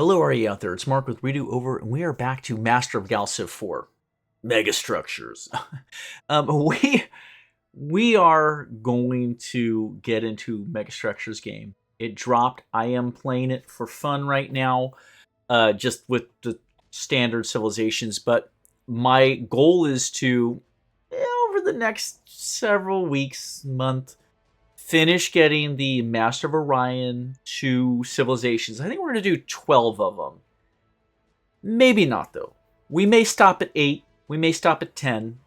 Hello, are you out there? It's Mark with Redo Over, and we are back to Master of GalCiv4. Megastructures. we are going to get into Megastructures game. It dropped. I am playing it for fun right now, just with the standard civilizations. But my goal is to, over the next several weeks, month, finish getting the Master of Orion 2 civilizations. I think we're going to do 12 of them. Maybe not, though. We may stop at 8. We may stop at 10.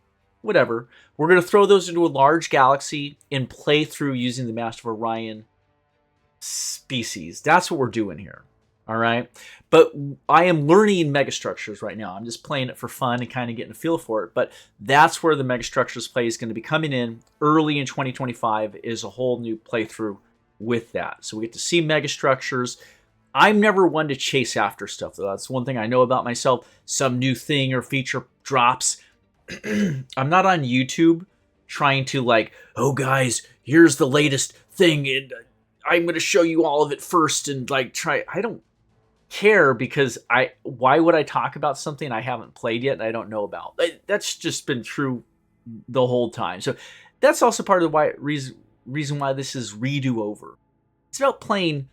Whatever. We're going to throw those into a large galaxy and play through using the Master of Orion species. That's what we're doing here. All right? But I am learning megastructures right now. I'm just playing it for fun and kind of getting a feel for it. But that's where the megastructures play is going to be coming in early in 2025 is a whole new playthrough with that. So we get to see megastructures. I'm never one to chase after stuff, though. That's one thing I know about myself. Some new thing or feature drops. I'm not on YouTube trying to like, oh, guys, here's the latest thing, and I'm going to show you all of it first and like try. I don't care because why would I talk about something I haven't played yet and I don't know about? That's just been true the whole time. So that's also part of the reason why this is Redo Over. It's about playing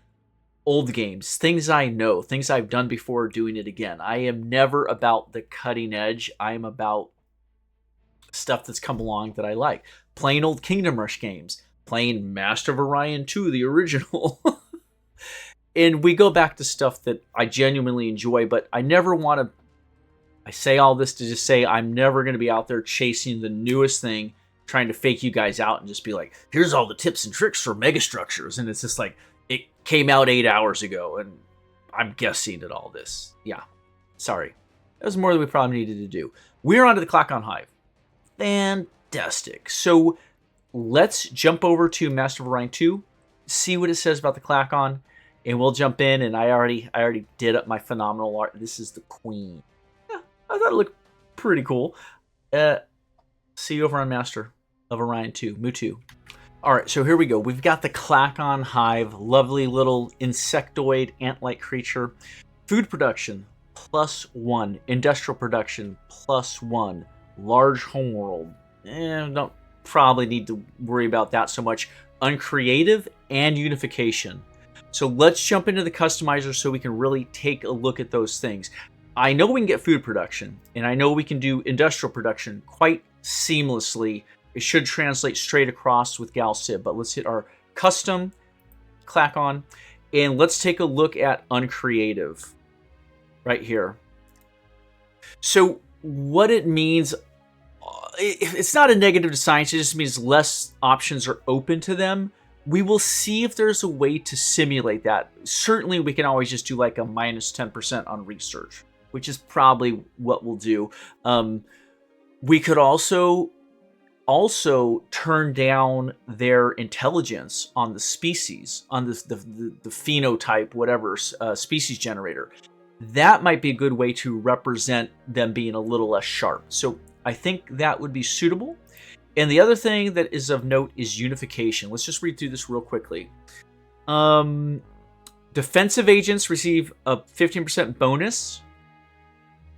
old games, things I know, things I've done before, doing it again. I am never about the cutting edge. I am about stuff that's come along that I like. Playing old Kingdom Rush games, playing Master of Orion 2, the original. And we go back to stuff that I genuinely enjoy, but I never want to. I say all this to just say I'm never going to be out there chasing the newest thing, trying to fake you guys out and just be like, here's all the tips and tricks for megastructures. And it's just like, it came out 8 hours ago, and I'm guessing at all this. Yeah, sorry. That was more than we probably needed to do. We're on to the Klackon Hive. Fantastic. So let's jump over to Master of Orion 2, see what it says about the Klackon. And we'll jump in, and I already did up my phenomenal art. This is the Queen. Yeah, I thought it looked pretty cool. See you over on Master of Orion 2, Mu2. All right, so here we go. We've got the Klackon Hive, lovely little insectoid ant-like creature. Food production, +1. Industrial production, +1. Large homeworld. Don't probably need to worry about that so much. Uncreative and unification. So let's jump into the customizer so we can really take a look at those things. I know we can get food production, and I know we can do industrial production quite seamlessly. It should translate straight across with GalCiv, but let's hit our custom Klackon, and let's take a look at uncreative right here. So what it means, it's not a negative to science, it just means less options are open to them. We will see if there's a way to simulate that. Certainly, we can always just do like a -10% on research, which is probably what we'll do. We could also turn down their intelligence on the species, on the phenotype, whatever, species generator. That might be a good way to represent them being a little less sharp. So I think that would be suitable. And the other thing that is of note is unification. Let's just read through this real quickly. Defensive agents receive a 15% bonus.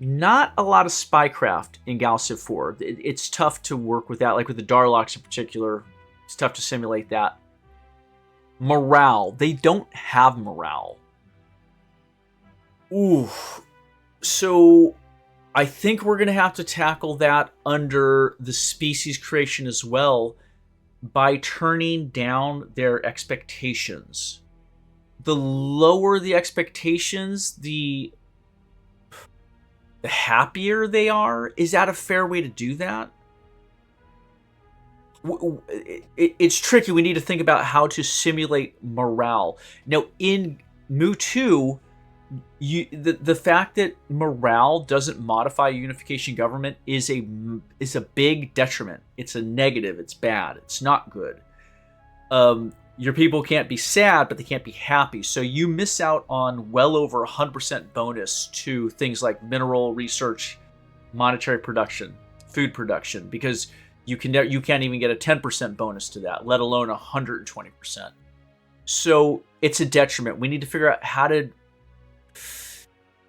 Not a lot of spycraft in GalCiv4. It's tough to work with that, like with the Darlocks in particular. It's tough to simulate that. Morale. They don't have morale. Ooh. So I think we're going to have to tackle that under the species creation as well by turning down their expectations. The lower the expectations, the happier they are. Is that a fair way to do that? It's tricky. We need to think about how to simulate morale. Now, in Mu2, the fact that morale doesn't modify unification government is a big detriment. It's a negative. It's bad. It's not good. Your people can't be sad, but they can't be happy. So you miss out on well over 100% bonus to things like mineral research, monetary production, food production, because you can't even get a 10% bonus to that, let alone 120%. So it's a detriment. We need to figure out how to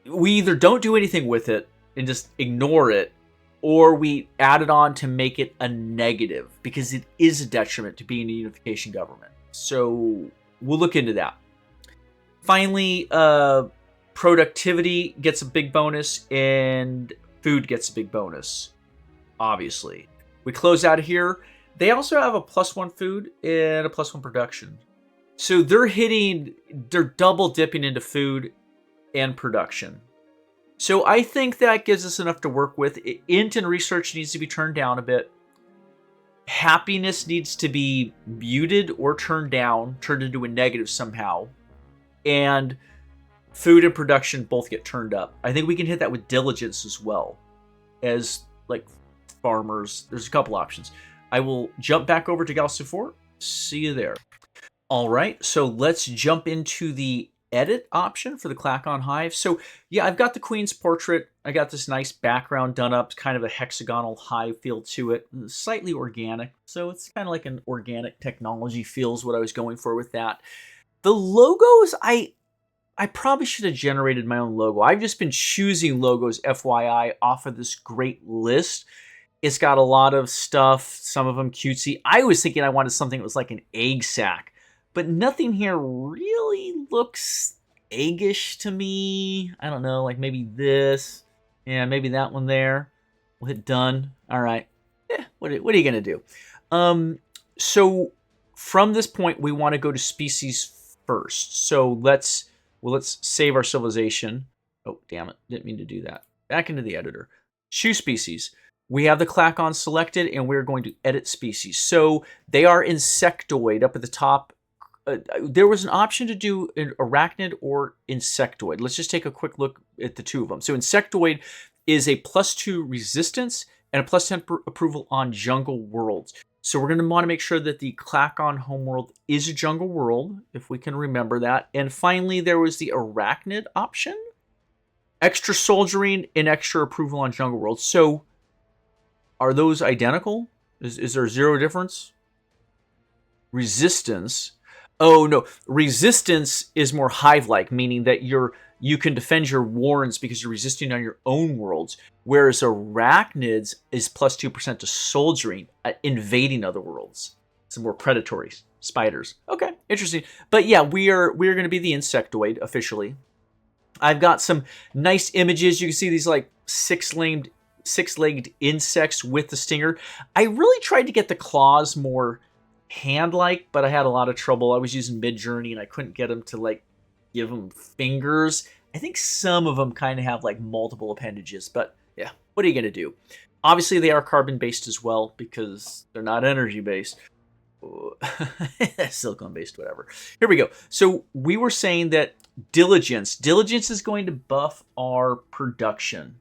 we either don't do anything with it and just ignore it, or we add it on to make it a negative, because it is a detriment to being a unification government. So we'll look into that. Finally, productivity gets a big bonus, and food gets a big bonus, obviously. We close out here. They also have a +1 food and a +1 production. So they're double dipping into food and production. So I think that gives us enough to work with. Int and research needs to be turned down a bit. Happiness needs to be muted or turned down, turned into a negative somehow. And food and production both get turned up. I think we can hit that with diligence as well. As like farmers, there's a couple options. I will jump back over to GalCiv4. See you there. All right, so let's jump into the edit option for the Klackon Hive. So yeah, I've got the Queen's portrait. I got this nice background done up, kind of a hexagonal hive feel to it, slightly organic. So it's kind of like an organic technology feel is what I was going for with that. The logos, I probably should have generated my own logo. I've just been choosing logos, FYI, off of this great list. It's got a lot of stuff, some of them cutesy. I was thinking I wanted something that was like an egg sack, but nothing here really looks eggish to me. I don't know, like maybe this. Yeah, maybe that one there. We'll hit done. All right. Yeah, what are you going to do? So from this point, we want to go to species first. So let's save our civilization. Oh, damn it. Didn't mean to do that. Back into the editor. Choose species. We have the Klackon selected, and we're going to edit species. So they are insectoid up at the top. There was an option to do an arachnid or insectoid. Let's just take a quick look at the two of them. So insectoid is a +2 resistance and a +10 approval on jungle worlds. So we're going to want to make sure that the Klackon homeworld is a jungle world, if we can remember that. And finally, there was the arachnid option. Extra soldiering and extra approval on jungle worlds. So are those identical? Is there 0 difference? Resistance. Oh, no. Resistance is more hive-like, meaning that you can defend your warrens because you're resisting on your own worlds, whereas arachnids is +2% to soldiering, invading other worlds. Some more predatory spiders. Okay, interesting. But yeah, we are going to be the insectoid officially. I've got some nice images. You can see these like six-legged insects with the stinger. I really tried to get the claws more hand-like, but I had a lot of trouble. I was using Midjourney and I couldn't get them to like give them fingers. I think some of them kind of have like multiple appendages, but yeah, what are you going to do? Obviously, they are carbon-based as well because they're not energy-based. Silicon-based, whatever. Here we go. So we were saying that diligence is going to buff our production.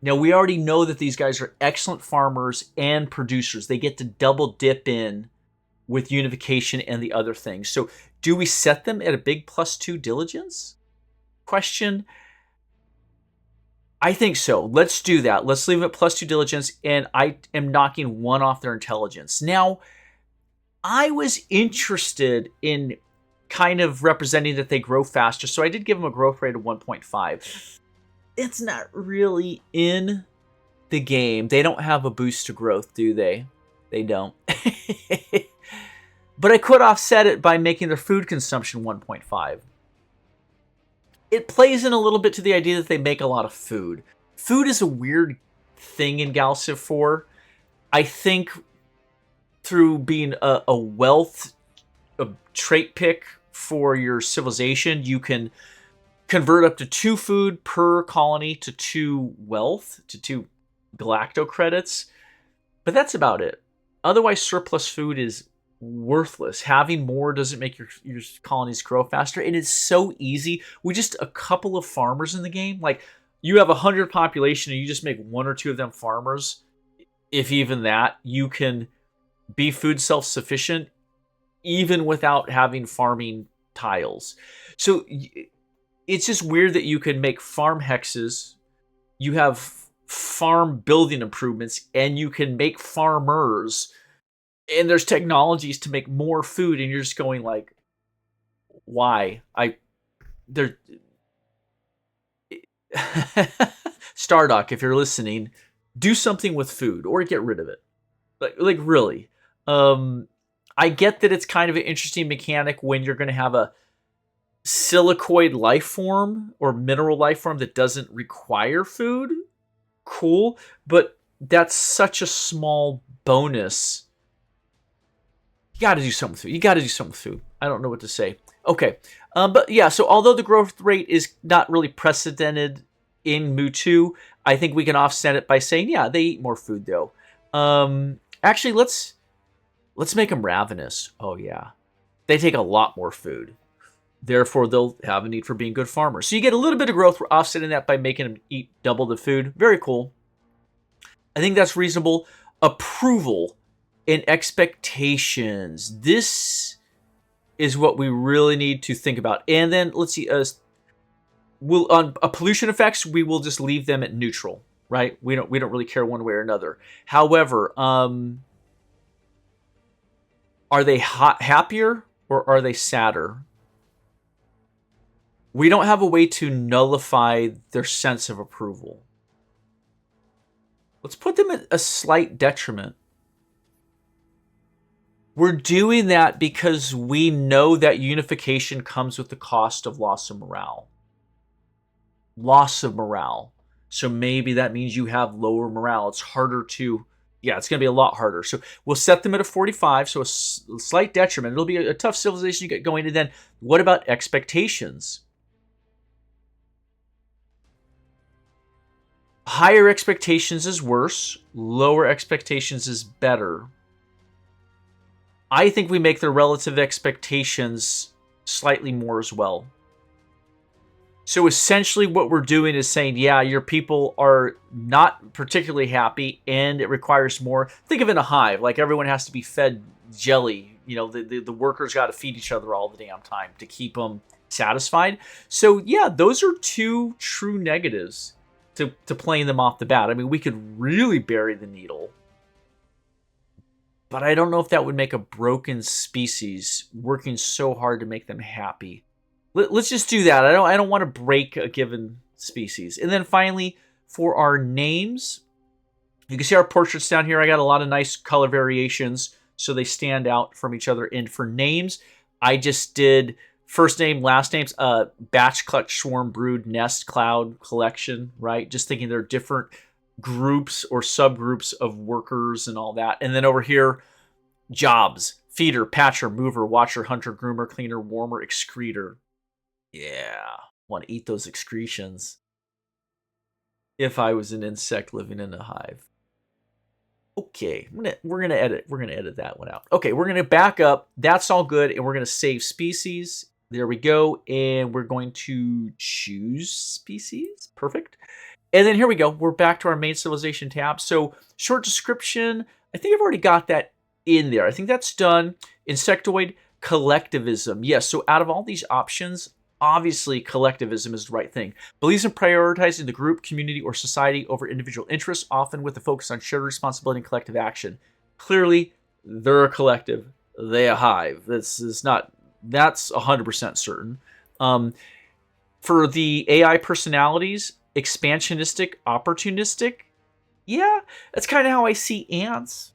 Now, we already know that these guys are excellent farmers and producers. They get to double dip in with unification and the other things. So do we set them at a big +2 diligence? Question. I think so. Let's do that. Let's leave it +2 diligence, and I am knocking 1 off their intelligence. Now, I was interested in kind of representing that they grow faster, so I did give them a growth rate of 1.5. It's not really in the game. They don't have a boost to growth, do they? They don't. But I could offset it by making their food consumption 1.5. It plays in a little bit to the idea that they make a lot of food. Food is a weird thing in GalCiv4. I think through being a wealth a trait pick for your civilization, you can convert up to 2 food per colony to 2 wealth, to 2 galacto credits. But that's about it. Otherwise, surplus food is worthless. Having more doesn't make your colonies grow faster. And it's so easy. With just a couple of farmers in the game, like you have 100 population and you just make 1 or 2 of them farmers, if even that, you can be food self-sufficient even without having farming tiles. So it's just weird that you can make farm hexes, you have farm building improvements, and you can make farmers, and there's technologies to make more food, and you're just going like, why? Stardock, if you're listening, do something with food or get rid of it. Like really. I get that it's kind of an interesting mechanic when you're going to have a silicoid life form or mineral life form that doesn't require food. Cool, but that's such a small bonus. You got to do something with food. You got to do something with food. I don't know what to say. Okay, but yeah. So although the growth rate is not really precedented in Mu 2, I think we can offset it by saying, yeah, they eat more food though. Actually, let's make them ravenous. Oh yeah, they take a lot more food. Therefore, they'll have a need for being good farmers. So you get a little bit of growth. We're offsetting that by making them eat double the food. Very cool. I think that's reasonable. Approval and expectations. This is what we really need to think about. And then let's see. We'll on pollution effects, we will just leave them at neutral, right? We don't really care one way or another. However, are they happier or are they sadder? We don't have a way to nullify their sense of approval. Let's put them at a slight detriment. We're doing that because we know that unification comes with the cost of loss of morale. Loss of morale. So maybe that means you have lower morale. It's harder to, yeah, it's going to be a lot harder. So we'll set them at a 45, so a slight detriment. It'll be a tough civilization you get going. And then what about expectations? Higher expectations is worse. Lower expectations is better. I think we make the relative expectations slightly more as well. So essentially what we're doing is saying, yeah, your people are not particularly happy and it requires more. Think of it in a hive, like everyone has to be fed jelly. You know, the workers got to feed each other all the damn time to keep them satisfied. So yeah, those are two true negatives to playing them off the bat. I mean, we could really bury the needle, but I don't know if that would make a broken species working so hard to make them happy. Let's just do that. I don't want to break a given species. And then finally, for our names, you can see our portraits down here. I got a lot of nice color variations so they stand out from each other. And for names, I just did first name, last names, batch, clutch, swarm, brood, nest, cloud, collection, right? Just thinking they're different groups or subgroups of workers and all that. And then over here, jobs, feeder, patcher, mover, watcher, hunter, groomer, cleaner, warmer, excreter. Yeah, want to eat those excretions if I was an insect living in a hive. Okay, we're gonna edit that one out. Okay, we're gonna back up. That's all good, and we're gonna save species. There we go, and we're going to choose species. Perfect. And then here we go. We're back to our main civilization tab. So short description. I think I've already got that in there. I think that's done. Insectoid collectivism. Yes. So out of all these options, obviously collectivism is the right thing. Believes in prioritizing the group, community, or society over individual interests, often with a focus on shared responsibility and collective action. Clearly, they're a collective. They a hive. That's 100% certain. For the AI personalities, expansionistic, opportunistic. Yeah, that's kind of how I see ants,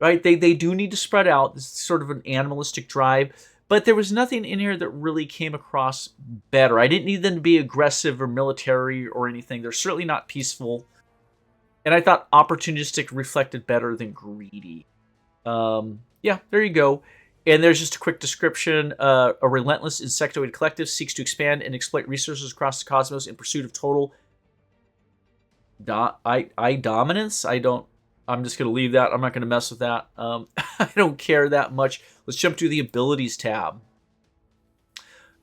right? They do need to spread out. This is sort of an animalistic drive. But there was nothing in here that really came across better. I didn't need them to be aggressive or military or anything. They're certainly not peaceful. And I thought opportunistic reflected better than greedy. Yeah, there you go. And there's just a quick description. A relentless insectoid collective seeks to expand and exploit resources across the cosmos in pursuit of total dominance. I'm just going to leave that. I'm not going to mess with that. I don't care that much. Let's jump to the abilities tab.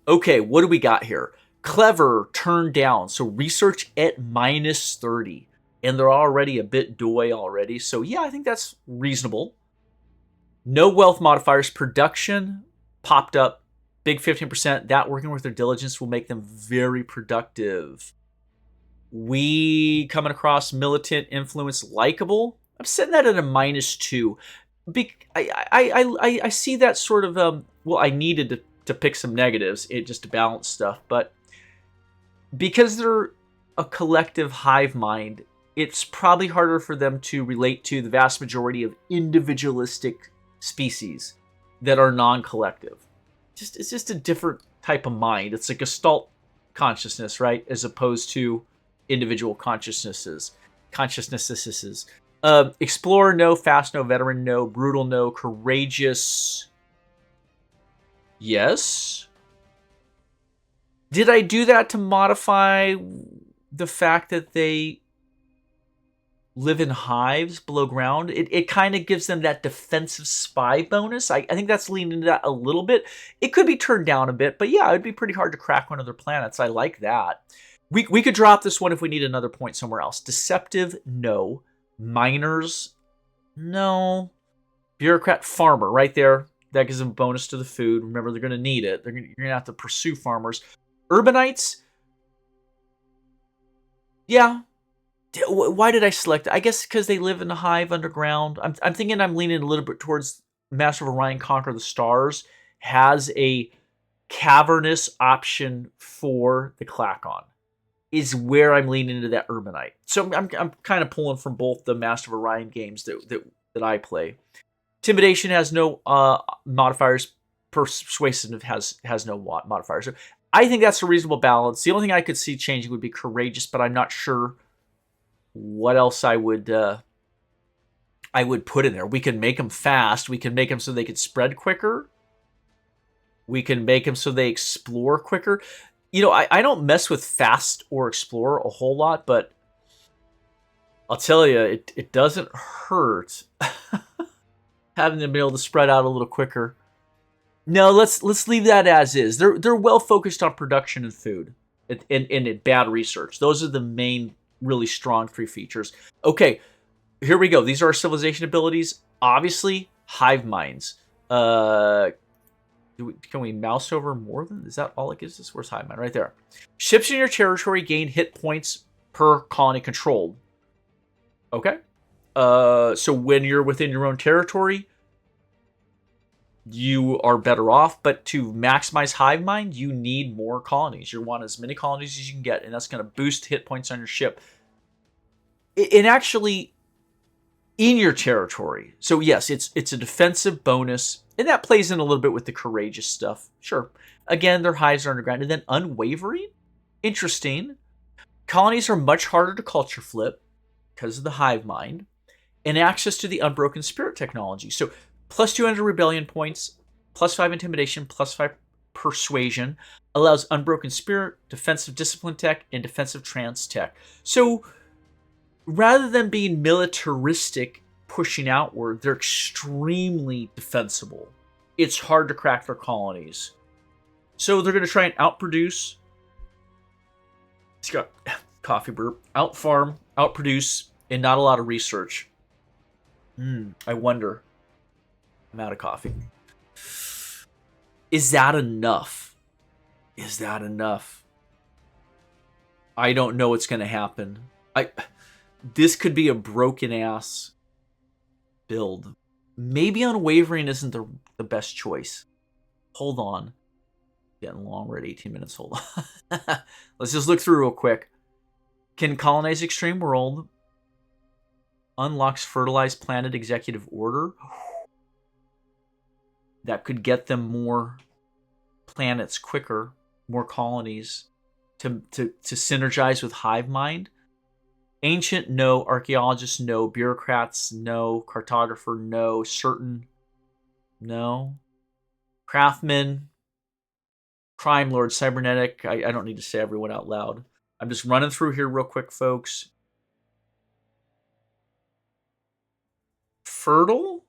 Okay, what do we got here? Clever turned down. So research at -30. And they're already a bit doy already. So yeah, I think that's reasonable. No wealth modifiers. Production popped up. Big 15%. That working with their diligence will make them very productive. We coming across militant influence likable. I'm setting that at a -2. I see that sort of well, I needed to pick some negatives just to balance stuff, but because they're a collective hive mind, it's probably harder for them to relate to the vast majority of individualistic species that are non-collective. It's just a different type of mind. It's a Gestalt consciousness, right? As opposed to individual consciousnesses. Explorer, no. Fast, no. Veteran, no. Brutal, no. Courageous, yes. Did I do that to modify the fact that they live in hives below ground? It kind of gives them that defensive spy bonus. I think that's leaning into that a little bit. It could be turned down a bit, but yeah, it would be pretty hard to crack one of their planets. I like that. We could drop this one if we need another point somewhere else. Deceptive, no. Miners, no. Bureaucrat, farmer, right there. That gives them a bonus to the food. Remember, they're going to need it. You're going to have to pursue farmers. Urbanites, yeah. Why did I select it? I guess because they live in a hive underground. I'm thinking I'm leaning a little bit towards Master of Orion Conquer the Stars has a cavernous option for the Klackon. Is where I'm leaning into that Urbanite. So I'm kind of pulling from both the Master of Orion games that I play. Intimidation has no modifiers. Persuasive has no modifiers. So I think that's a reasonable balance. The only thing I could see changing would be courageous, but I'm not sure what else I would put in there. We can make them fast. We can make them so they can spread quicker. We can make them so they explore quicker. You know, I don't mess with fast or explore a whole lot, but I'll tell you, it doesn't hurt having them be able to spread out a little quicker. No, let's leave that as is. They're well focused on production and food and bad research. Those are the main really strong 3 features. Okay, here we go. These are our civilization abilities. Obviously, hive minds. Can we mouse over more than? Is that all it gives us? Where's hive mind? Right there. Ships in your territory gain hit points per colony controlled. Okay. So when you're within your own territory, you are better off, but to maximize hive mind, you need more colonies. You want as many colonies as you can get, and that's going to boost hit points on your ship. And actually, in your territory. So yes, it's a defensive bonus, and that plays in a little bit with the courageous stuff. Sure. Again, their hives are underground. And then unwavering? Interesting. Colonies are much harder to culture flip because of the hive mind, and access to the unbroken spirit technology. So plus 200 rebellion points, plus 5 intimidation, plus 5 persuasion, allows unbroken spirit, defensive discipline tech, and defensive trance tech. So rather than being militaristic pushing outward, they're extremely defensible. It's hard to crack their colonies. So they're going to try and outproduce. It's got coffee burp. Outfarm, outproduce, and not a lot of research. I wonder. I'm out of coffee. Is that enough? Is that enough? I don't know what's going to happen. This could be a broken ass build. Maybe unwavering isn't the best choice. Hold on. Getting long. We're at 18 minutes. Hold on. Let's just look through real quick. Can colonize extreme world. Unlocks fertilized planet executive order. That could get them more planets quicker, more colonies to synergize with hive mind. Ancient, no. Archaeologists, no. Bureaucrats, no. Cartographer, no. Certain, no. Craftsman, crime lord, cybernetic. I don't need to say everyone out loud. I'm just running through here real quick, folks. Fertile?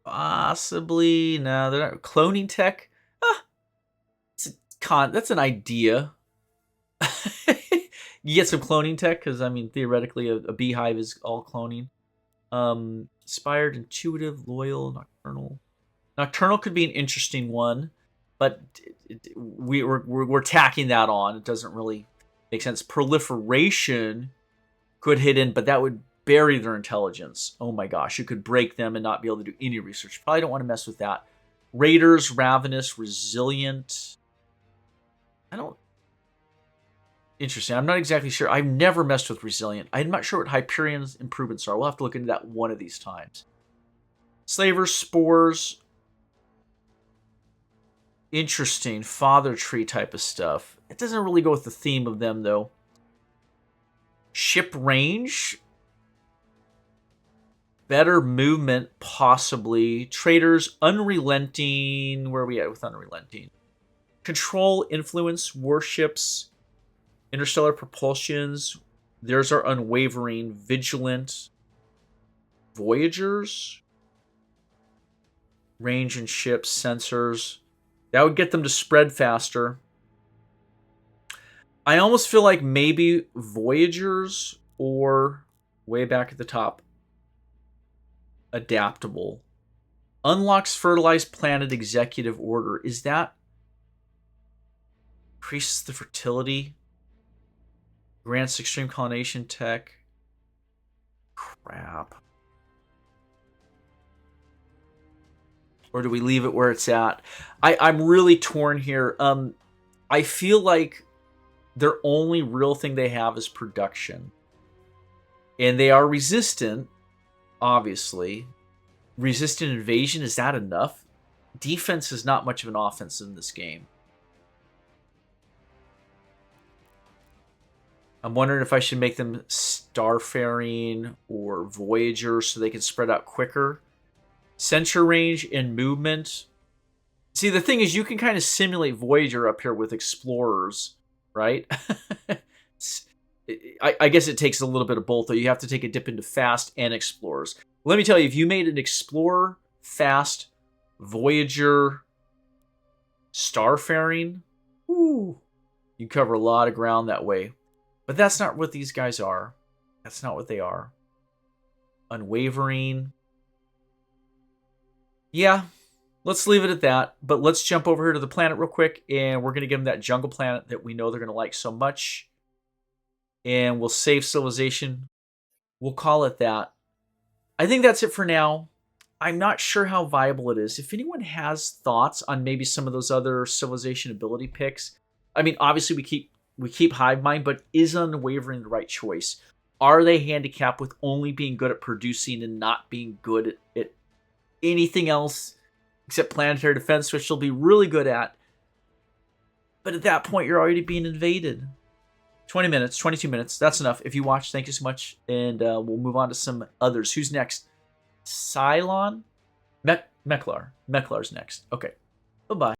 Possibly. No, they're not. Cloning tech? That's an idea. You get some cloning tech, because, I mean, theoretically, a beehive is all cloning. Inspired, intuitive, loyal, nocturnal. Nocturnal could be an interesting one, but we're tacking that on. It doesn't really make sense. Proliferation could hit in, but that would bury their intelligence. Oh my gosh, you could break them and not be able to do any research. Probably don't want to mess with that. Raiders, ravenous, resilient. Interesting. I'm not exactly sure. I've never messed with Resilient. I'm not sure what Hyperion's improvements are. We'll have to look into that one of these times. Slavers, Spores. Interesting. Father Tree type of stuff. It doesn't really go with the theme of them, though. Ship range. Better movement, possibly. Traders, Unrelenting. Where are we at with Unrelenting? Control, Influence, Warships, Interstellar Propulsions. There's our Unwavering, Vigilant, Voyagers, Range and Ships, Sensors. That would get them to spread faster. I almost feel like maybe Voyagers or way back at the top, Adaptable. Unlocks Fertilized Planet Executive Order. Is that increases the fertility? Grants extreme colonization tech. Crap. Or do we leave it where it's at? I'm really torn here. I feel like their only real thing they have is production. And they are resistant, obviously. Resistant invasion, is that enough? Defense is not much of an offense in this game. I'm wondering if I should make them Starfaring or Voyager so they can spread out quicker. Sensor range and movement. See, the thing is, you can kind of simulate Voyager up here with Explorers, right? I guess it takes a little bit of both, though. You have to take a dip into Fast and Explorers. Let me tell you, if you made an Explorer, Fast, Voyager, Starfaring, whoo, you cover a lot of ground that way. But that's not what these guys are. That's not what they are. Unwavering. Yeah, let's leave it at that. But let's jump over here to the planet real quick, and we're going to give them that jungle planet that we know they're going to like so much. And we'll save civilization. We'll call it that. I think that's it for now. I'm not sure how viable it is. If anyone has thoughts on maybe some of those other civilization ability picks, I mean, obviously we keep Hive Mind, but is Unwavering the right choice? Are they handicapped with only being good at producing and not being good at anything else except planetary defense, which they'll be really good at? But at that point, you're already being invaded. 20 minutes, 22 minutes. That's enough. If you watched, thank you so much. And we'll move on to some others. Who's next? Cylon? Meklar. Meklar's next. Okay. Bye-bye.